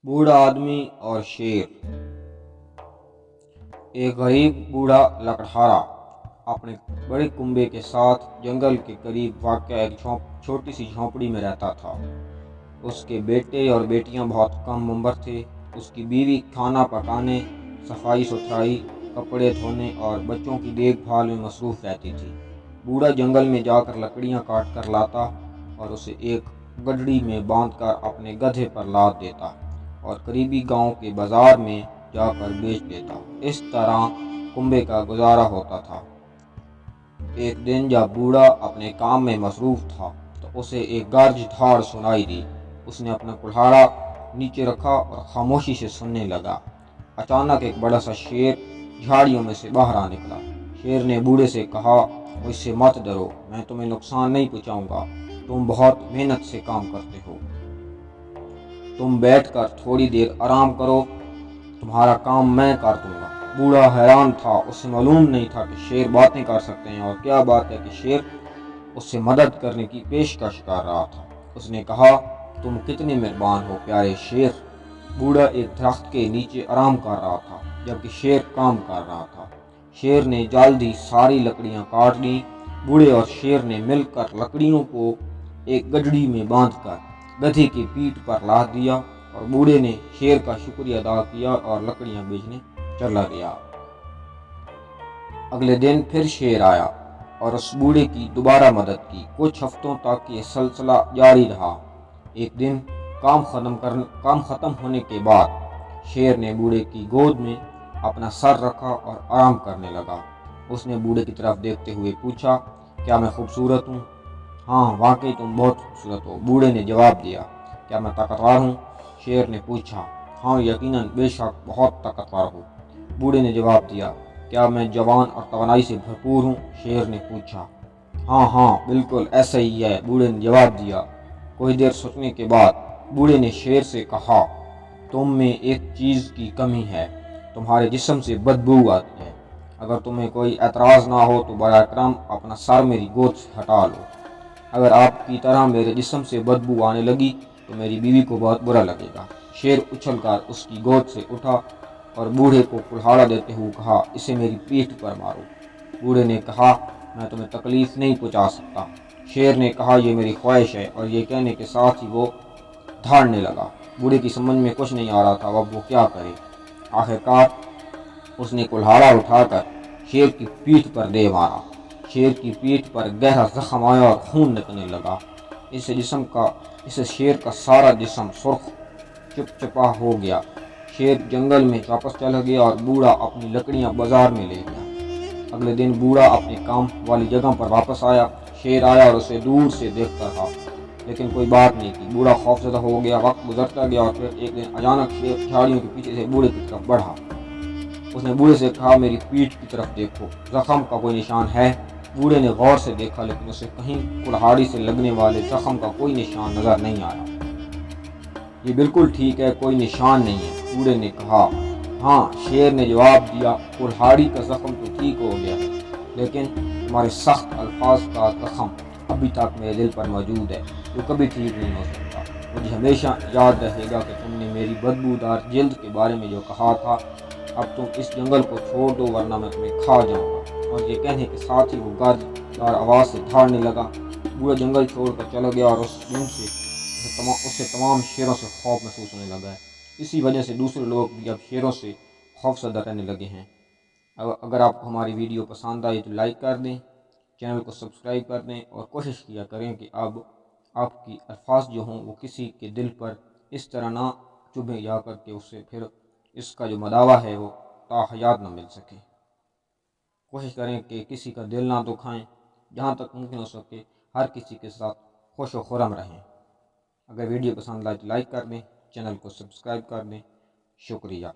बूढ़ा आदमी और शेर। एक गरीब बूढ़ा लकड़हारा अपने बड़े कुंबे के साथ जंगल के करीब वाक़या एक छोटी सी झोंपड़ी में रहता था। उसके बेटे और बेटियां बहुत कम उम्र थे। उसकी बीवी खाना पकाने, सफाई सुथराई, कपड़े धोने और बच्चों की देखभाल में मसरूफ़ रहती थी। बूढ़ा जंगल में जाकर लकड़ियां काट कर लाता और उसे एक गड्ढी में बांधकर अपने गधे पर लाद देता और करीबी गांव के बाजार में जाकर बेच देता। इस तरह कुंबे का गुजारा होता था। एक दिन जब बूढ़ा अपने काम में मसरूफ़ था तो उसे एक गर्ज धाड़ सुनाई दी। उसने अपना कुल्हाड़ा नीचे रखा और खामोशी से सुनने लगा। अचानक एक बड़ा सा शेर झाड़ियों में से बाहर आ निकला। शेर ने बूढ़े से कहा, मुझसे मत डरो, मैं तुम्हें नुकसान नहीं पहुंचाऊंगा। तुम बहुत मेहनत से काम करते हो। तुम बैठकर थोड़ी देर आराम करो, तुम्हारा काम मैं कर दूंगा। बूढ़ा हैरान था। उसे मालूम नहीं था कि शेर बातें कर सकते हैं, और क्या बात है कि शेर उससे मदद करने की पेशकश कर रहा था। उसने कहा, तुम कितने मेहरबान हो प्यारे शेर। बूढ़ा एक दरख्त के नीचे आराम कर रहा था जबकि शेर काम कर रहा था। शेर ने जल्दी सारी लकड़ियां काट ली। बूढ़े और शेर ने मिलकर लकड़ियों को एक गड्ढी में बांधकर गधे की पीठ पर लाद दिया और बूढ़े ने शेर का शुक्रिया अदा किया और लकड़ियां बेचने चला गया। अगले दिन फिर शेर आया और उस बूढ़े की दोबारा मदद की। कुछ हफ्तों तक ये सिलसिला जारी रहा। एक दिन काम खत्म होने के बाद शेर ने बूढ़े की गोद में अपना सर रखा और आराम करने लगा। उसने बूढ़े की तरफ देखते हुए पूछा, क्या मैं खूबसूरत हूँ? हाँ, वाकई तुम बहुत खूबसूरत हो, बूढ़े ने जवाब दिया। क्या मैं ताकतवर हूँ? शेर ने पूछा। हाँ, यकीनन, बेशक बहुत ताकतवर हो, बूढ़े ने जवाब दिया। क्या मैं जवान और तवानाई से भरपूर हूँ? शेर ने पूछा। हाँ हाँ, बिल्कुल ऐसा ही है, बूढ़े ने जवाब दिया। कुछ देर सोचने के बाद बूढ़े ने शेर से कहा, तुम में एक चीज़ की कमी है, तुम्हारे जिस्म से बदबू आती है। अगर तुम्हें कोई एतराज़ ना हो तो बराए करम अपना सर मेरी गोद से हटा लो। अगर आपकी तरह मेरे जिस्म से बदबू आने लगी तो मेरी बीवी को बहुत बुरा लगेगा। शेर उछलकर उसकी गोद से उठा और बूढ़े को कुल्हाड़ा देते हुए कहा, इसे मेरी पीठ पर मारो। बूढ़े ने कहा, मैं तुम्हें तकलीफ नहीं पहुंचा सकता। शेर ने कहा, यह मेरी ख्वाहिश है, और ये कहने के साथ ही वो धाड़ने लगा। बूढ़े की समझ में कुछ नहीं आ रहा था अब वो क्या करे। आखिरकार उसने कुल्हाड़ा उठाकर शेर की पीठ पर दे मारा। शेर की पीठ पर गहरा जख्म आया और खून निकलने लगा। इससे शेर का सारा जिस्म सुर्ख चिपचिपा हो गया। शेर जंगल में वापस चला गया और बूढ़ा अपनी लकड़ियां बाजार में ले गया। अगले दिन बूढ़ा अपने काम वाली जगह पर वापस आया। शेर आया और उसे दूर से देखता रहा, लेकिन कोई बात नहीं की। बूढ़ा खौफजदा हो गया। वक्त गुजरता गया और फिर एक दिन अचानक शेर झाड़ियों के पीछे से बूढ़े की तरफ बढ़ा। उसने बूढ़े से कहा, मेरी पीठ की तरफ देखो, जख्म का कोई निशान है? बूढ़े ने गौर से देखा, लेकिन उसे कहीं कुल्हाड़ी से लगने वाले जख्म का कोई निशान नजर नहीं आया। ये बिल्कुल ठीक है, कोई निशान नहीं है, बूढ़े ने कहा। हाँ, शेर ने जवाब दिया, कुल्हाड़ी का जख्म तो ठीक हो गया है, लेकिन तुम्हारे सख्त अल्फाज का जख्म अभी तक मेरे दिल पर मौजूद है, जो कभी ठीक नहीं हो सकता। मुझे हमेशा याद रहेगा कि तुमने मेरी बदबूदार जिल्द के बारे में जो कहा था। अब तुम इस जंगल को छोड़ दो, वरना मैं तुम्हें खा जाऊंगा। और ये कहने के साथ ही वो गर्जदार आवाज़ से धाड़ने लगा। पूरा जंगल छोड़कर चला गया और उस दिन से उससे तमाम शेरों से खौफ महसूस होने लगा है। इसी वजह से दूसरे लोग भी अब शेरों से खौफजदा रहने लगे हैं। अगर आपको हमारी वीडियो पसंद आई तो लाइक कर दें, चैनल को सब्सक्राइब कर दें और कोशिश किया करें कि अब आपकी अल्फाज जो हों वो किसी के दिल पर इस तरह ना चुभे जाकर के उससे फिर इसका जो मदावा है वो ताहयात न मिल सके। कोशिश करें कि किसी का दिल ना दुखाएं। जहाँ तक मुमकिन हो सके हर किसी के साथ खुश व खुरम रहें। अगर वीडियो पसंद आए तो लाइक कर दें, चैनल को सब्सक्राइब कर दें। शुक्रिया।